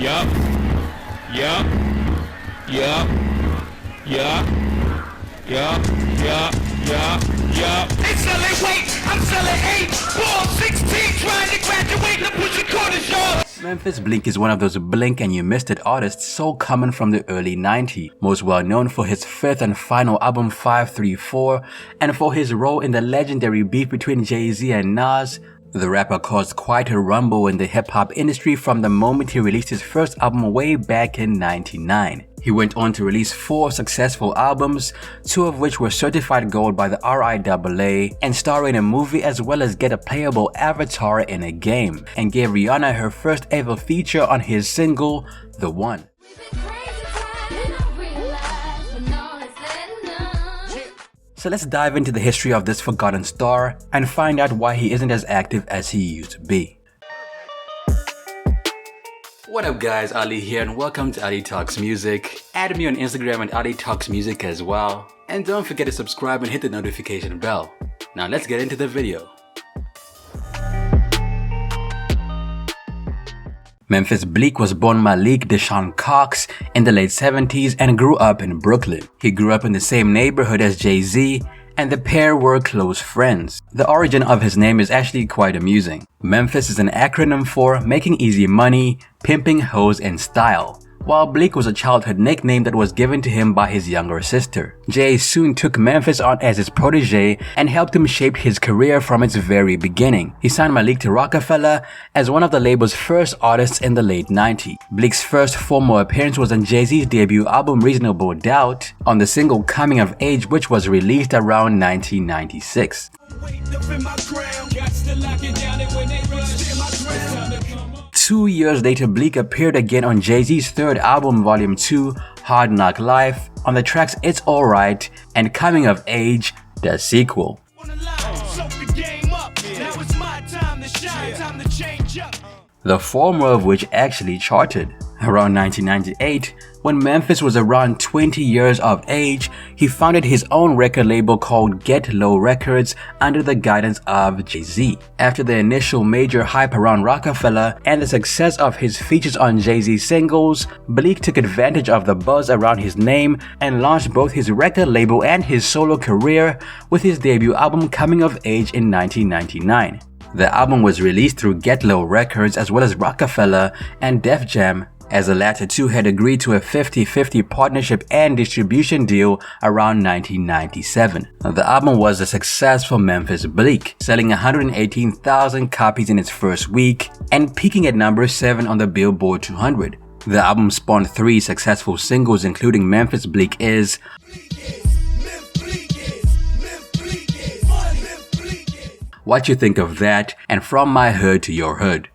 Yup. Yup. Yup. Yup. Yup. Yup. Yup. Yup. They selling weight. I'm selling 8. Ball 16. Trying to graduate. The pushing quarters, y'all. Memphis Bleek is one of those blink and you missed it artists so common from the early 90s, most well known for his fifth and final album 534 and for his role in the legendary beef between JayZ and Nas. The rapper caused quite a rumble in the hip-hop industry from the moment he released his first album way back in 1999. He went on to release 4 successful albums, 2 of which were certified gold by the RIAA and star in a movie as well as get a playable avatar in a game, and gave Rihanna her first ever feature on his single, The One. So let's dive into the history of this forgotten star and find out why he isn't as active as he used to be. What up guys, Ali here and welcome to Ali Talks Music. Add me on Instagram at Ali Talks Music as well. And don't forget to subscribe and hit the notification bell. Now let's get into the video. Memphis Bleek was born Malik Deshaun Cox in the late 70s and grew up in Brooklyn. He grew up in the same neighborhood as JayZ, and the pair were close friends. The origin of his name is actually quite amusing. Memphis is an acronym for Making Easy Money, Pimping Hoes and Style, while Bleek was a childhood nickname that was given to him by his younger sister. Jay soon took Memphis on as his protege and helped him shape his career from its very beginning. He signed Malik to Rockefeller as one of the label's first artists in the late 90s. Bleek's first formal appearance was on JayZ's debut album Reasonable Doubt on the single Coming of Age, which was released around 1996. 2 years later, Bleek appeared again on JayZ's third album, Volume 2, Hard Knock Life, on the tracks It's Alright and Coming of Age, the sequel. The former of which actually charted. Around 1998, when Memphis was around 20 years of age, he founded his own record label called Get Low Records under the guidance of JayZ. After the initial major hype around Rockefeller and the success of his features on JayZ singles, Bleek took advantage of the buzz around his name and launched both his record label and his solo career with his debut album Coming of Age in 1999. The album was released through Get Low Records as well as Rockefeller and Def Jam, as the latter two had agreed to a 50-50 partnership and distribution deal around 1997. The album was a success for Memphis Bleek, selling 118,000 copies in its first week and peaking at number 7 on the Billboard 200. The album spawned 3 successful singles including Memphis Bleek Is, What You Think of That, and From My Hood to Your Hood.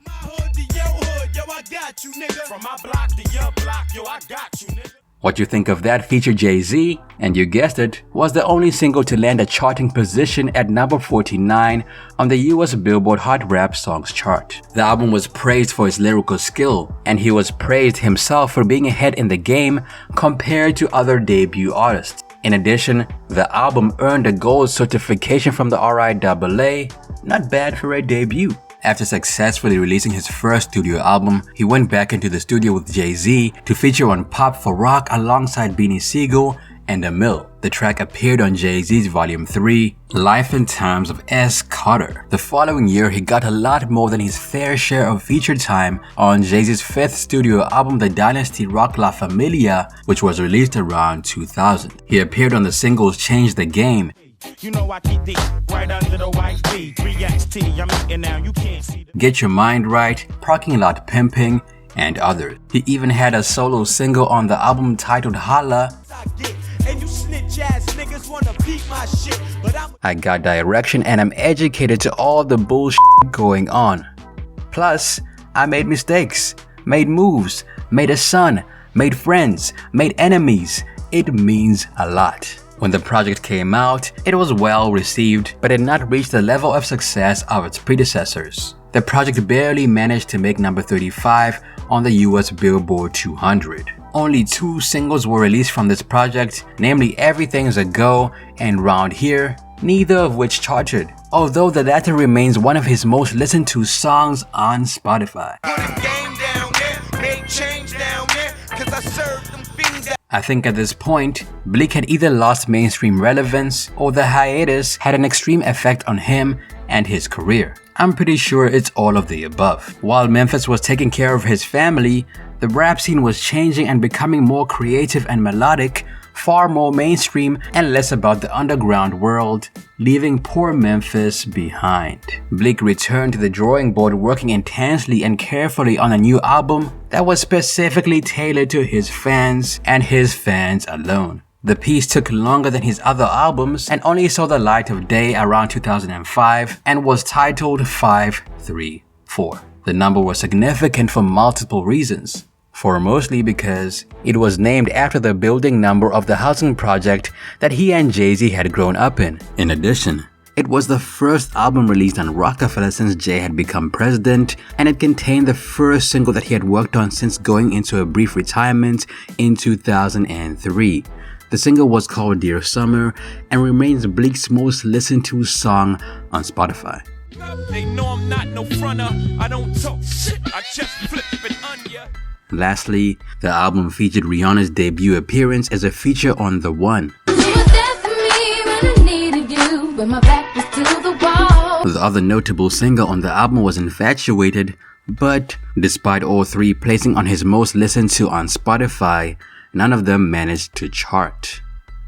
What You Think of That featured JayZ, and you guessed it, was the only single to land a charting position at number 49 on the US Billboard Hot Rap Songs chart. The album was praised for its lyrical skill, and he was praised himself for being ahead in the game compared to other debut artists. In addition, the album earned a gold certification from the RIAA, not bad for a debut. After successfully releasing his first studio album, he went back into the studio with JayZ to feature on Pop for Rock alongside Beanie Sigel and The Mill. The track appeared on JayZ's Volume 3, Life and Times of S. Carter. The following year, he got a lot more than his fair share of feature time on JayZ's 5th studio album, The Dynasty Rock La Familia, which was released around 2000. He appeared on the singles Change the Game, You know I keep these right under the white B. 3XT, I'm eating now, you can't see the Get Your Mind Right, Parking Lot Pimping, and others. He even had a solo single on the album titled Holla, and you snitch ass niggas wanna peep my shit, but I Got Direction, and I'm educated to all the bullshit going on. Plus, I made mistakes, made moves, made a son, made friends, made enemies. It means a lot. When the project came out, it was well received, but did not reach the level of success of its predecessors. The project barely managed to make number 35 on the US Billboard 200. Only 2 singles were released from this project, namely Everything's a Go and Round Here, neither of which charted, although the latter remains one of his most listened to songs on Spotify. put a game down there, made change I think at this point, Bleek had either lost mainstream relevance or the hiatus had an extreme effect on him and his career. I'm pretty sure it's all of the above. While Memphis was taking care of his family, the rap scene was changing and becoming more creative and melodic, far more mainstream and less about the underground world, leaving poor Memphis behind. Bleek returned to the drawing board, working intensely and carefully on a new album that was specifically tailored to his fans and his fans alone. The piece took longer than his other albums and only saw the light of day around 2005 and was titled 534. The number was significant for multiple reasons. Foremostly because it was named after the building number of the housing project that he and JayZ had grown up in. In addition, it was the first album released on Rockefeller since Jay had become president, and it contained the first single that he had worked on since going into a brief retirement in 2003. The single was called Dear Summer and remains Bleek's most listened to song on Spotify. They know I'm not no fronter. I don't talk shit. I just flip it on ya. Lastly, the album featured Rihanna's debut appearance as a feature on The One. The other notable single on the album was Infatuated, but despite all three placing on his most listened to on Spotify, none of them managed to chart.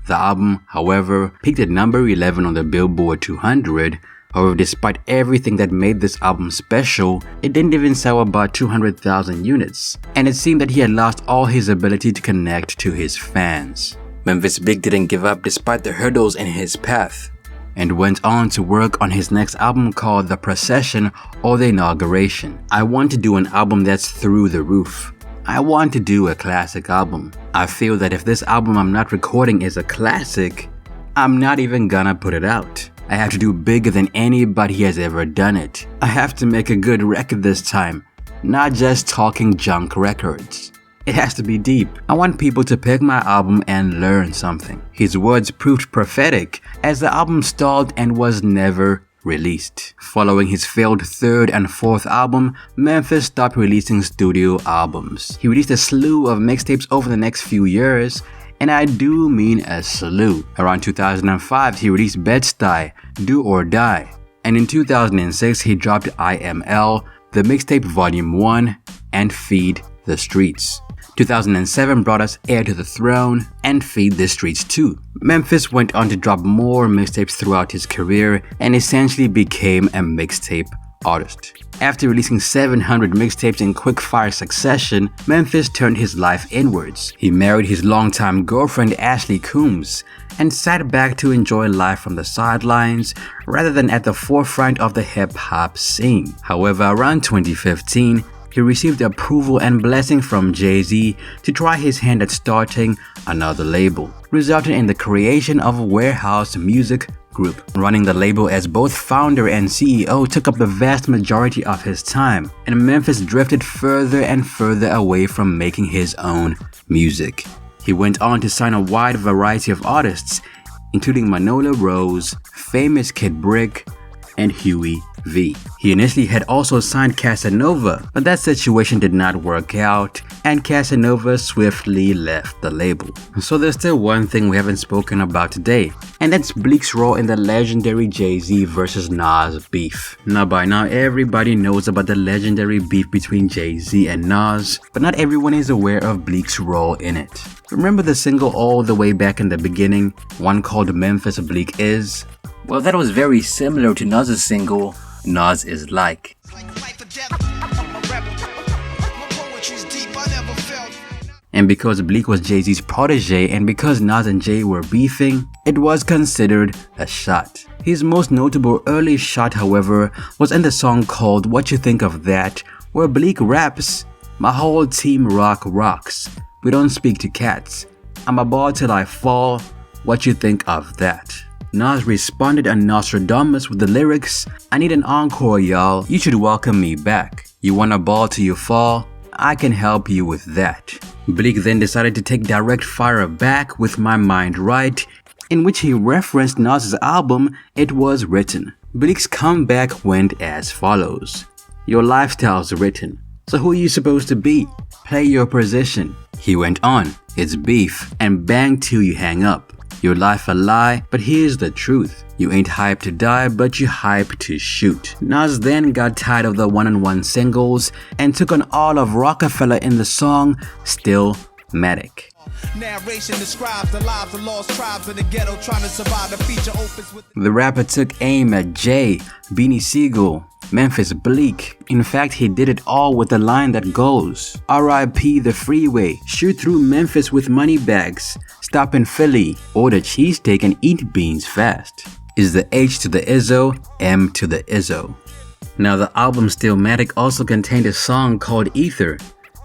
The album, however, peaked at number 11 on the Billboard 200. However, despite everything that made this album special, it didn't even sell about 200,000 units, and it seemed that he had lost all his ability to connect to his fans. Memphis Bleek didn't give up despite the hurdles in his path, and went on to work on his next album called The Procession or The Inauguration. I want to do an album that's through the roof. I want to do a classic album. I feel that if this album I'm not recording is a classic, I'm not even gonna put it out. I have to do bigger than anybody has ever done it. I have to make a good record this time, not just talking junk records. It has to be deep. I want people to pick my album and learn something. His words proved prophetic as the album stalled and was never released. Following his failed third and fourth album, Memphis stopped releasing studio albums. He released a slew of mixtapes over the next few years, and I do mean a slew. Around 2005, he released Bed-Stuy, Do or Die, and in 2006, he dropped IML, the mixtape Volume 1, and Feed the Streets. 2007 brought us Heir to the Throne and Feed the Streets 2. Memphis went on to drop more mixtapes throughout his career and essentially became a mixtape artist. After releasing 700 mixtapes in quick-fire succession, Memphis turned his life inwards. He married his longtime girlfriend Ashley Coombs and sat back to enjoy life from the sidelines rather than at the forefront of the hip-hop scene. However, around 2015, he received approval and blessing from JayZ to try his hand at starting another label, resulting in the creation of Warehouse Music Group. Running the label as both founder and CEO took up the vast majority of his time, and Memphis drifted further and further away from making his own music. He went on to sign a wide variety of artists, including Manola Rose, Famous Kid Brick, and Huey V. He initially had also signed Casanova, but that situation did not work out, and Casanova swiftly left the label. So there's still one thing we haven't spoken about today, and that's Bleek's role in the legendary JayZ versus Nas beef. Now by now everybody knows about the legendary beef between JayZ and Nas, but not everyone is aware of Bleek's role in it. Remember the single all the way back in the beginning, one called Memphis Bleek Is? Well, that was very similar to Nas's single, Nas Is Like. And because Bleek was JayZ's protege and because Nas and Jay were beefing, it was considered a shot. His most notable early shot, however, was in the song called What You Think of That, where Bleek raps, "My whole team rocks. We don't speak to cats. I'm a ball till I fall. What you think of that?" Nas responded on Nostradamus with the lyrics, "I need an encore, y'all. You should welcome me back. You wanna ball till you fall? I can help you with that." Bleek then decided to take direct fire back with My Mind Right, in which he referenced Nas's album It Was Written. Bleek's comeback went as follows. "Your lifestyle's written. So who are you supposed to be? Play your position. He went on, "It's beef, and bang till you hang up. Your life a lie, but here's the truth. You ain't hyped to die, but you hyped to shoot." Nas then got tired of the one-on-one singles and took on all of Rockefeller in the song Stillmatic. Narration describes the lives of lost tribes in the ghetto trying to survive. The feature opens with The rapper took aim at Jay, Beanie Sigel, Memphis Bleek. In fact, he did it all with a line that goes, "R.I.P. the freeway, shoot through Memphis with money bags, stop in Philly, order cheesesteak and eat beans fast." Is the H to the Izzo, M to the Izzo. Now the album Stillmatic also contained a song called Ether,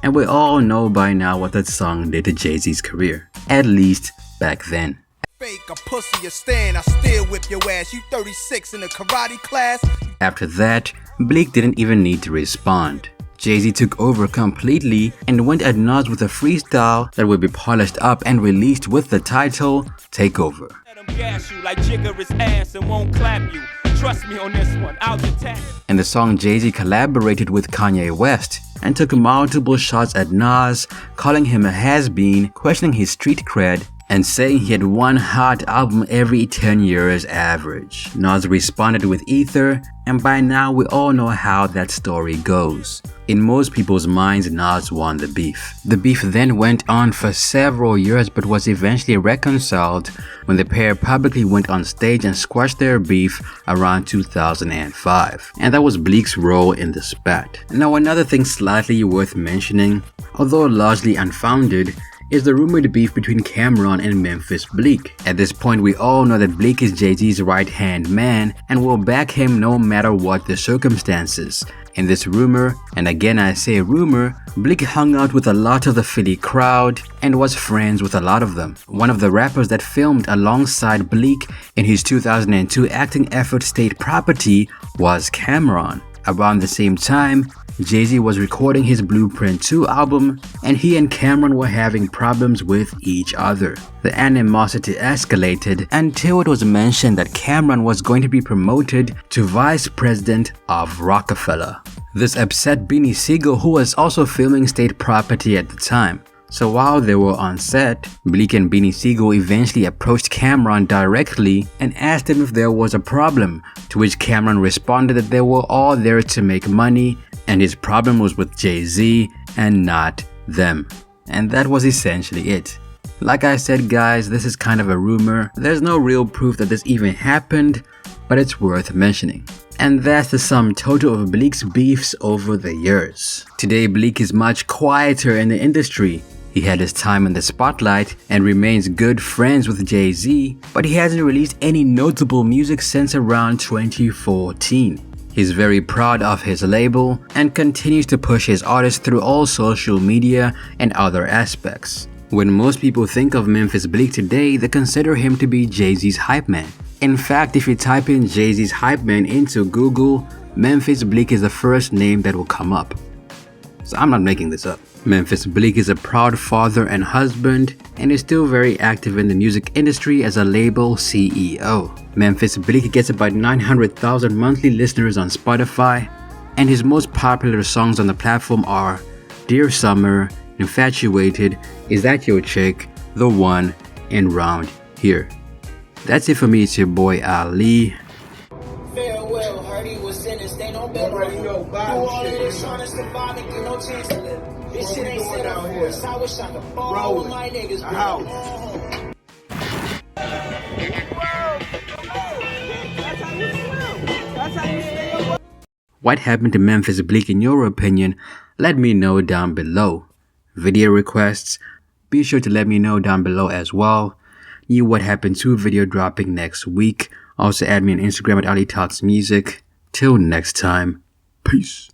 and we all know by now what that song did to JayZ's career, at least back then. fake, a pussy, a stand. I still whip your ass. You 36 in a karate class. After that, Bleek didn't even need to respond. JayZ took over completely and went at Nas with a freestyle that would be polished up and released with the title Takeover. Let 'em gas you like jigger's ass and won't clap you. Trust me on this one, I'll detect. In the song, JayZ collaborated with Kanye West and took multiple shots at Nas, calling him a has-been, questioning his street cred, and saying he had one hot album every 10 years average. Nas responded with Ether, and by now we all know how that story goes. In most people's minds, Nas won the beef. The beef then went on for several years but was eventually reconciled when the pair publicly went on stage and squashed their beef around 2005. And that was Bleek's role in the spat. Now another thing slightly worth mentioning, although largely unfounded, is the rumored beef between CamRon and Memphis Bleek. At this point, we all know that Bleek is JayZ's right-hand man and will back him no matter what the circumstances. In this rumor, and again I say rumor, Bleek hung out with a lot of the Philly crowd and was friends with a lot of them. One of the rappers that filmed alongside Bleek in his 2002 acting effort State Property was CamRon. Around the same time, JayZ was recording his Blueprint 2 album, and he and CamRon were having problems with each other. The animosity escalated until it was mentioned that CamRon was going to be promoted to vice president of Rockefeller. This upset Beanie Sigel, who was also filming State Property at the time. So while they were on set, Bleek and Beanie Sigel eventually approached CamRon directly and asked him if there was a problem, to which CamRon responded that they were all there to make money and his problem was with JayZ and not them. And that was essentially it. Like I said guys, this is kind of a rumor. There's no real proof that this even happened, but it's worth mentioning. And that's the sum total of Bleek's beefs over the years. Today Bleek is much quieter in the industry. He had his time in the spotlight and remains good friends with JayZ, but he hasn't released any notable music since around 2014. He's very proud of his label and continues to push his artists through all social media and other aspects. When most people think of Memphis Bleek today, they consider him to be JayZ's hype man. In fact, if you type in JayZ's hype man into Google, Memphis Bleek is the first name that will come up. So I'm not making this up. Memphis Bleek is a proud father and husband and is still very active in the music industry as a label CEO. Memphis Bleek gets about 900,000 monthly listeners on Spotify, and his most popular songs on the platform are Dear Summer, Infatuated, Is That Your Chick, The One, and Round Here. That's it for me, it's your boy Ali. Farewell, Hardy was sentenced, ain't no better. Do all of this on a survive and get no chance to live. This shit ain't set up for us. I wish I could ball with my niggas, bro. What happened to Memphis Bleek in your opinion? Let me know down below. Video requests? Be sure to let me know down below as well. New What Happened To video dropping next week. Also add me on Instagram at Ali Talks Music. Till next time, peace.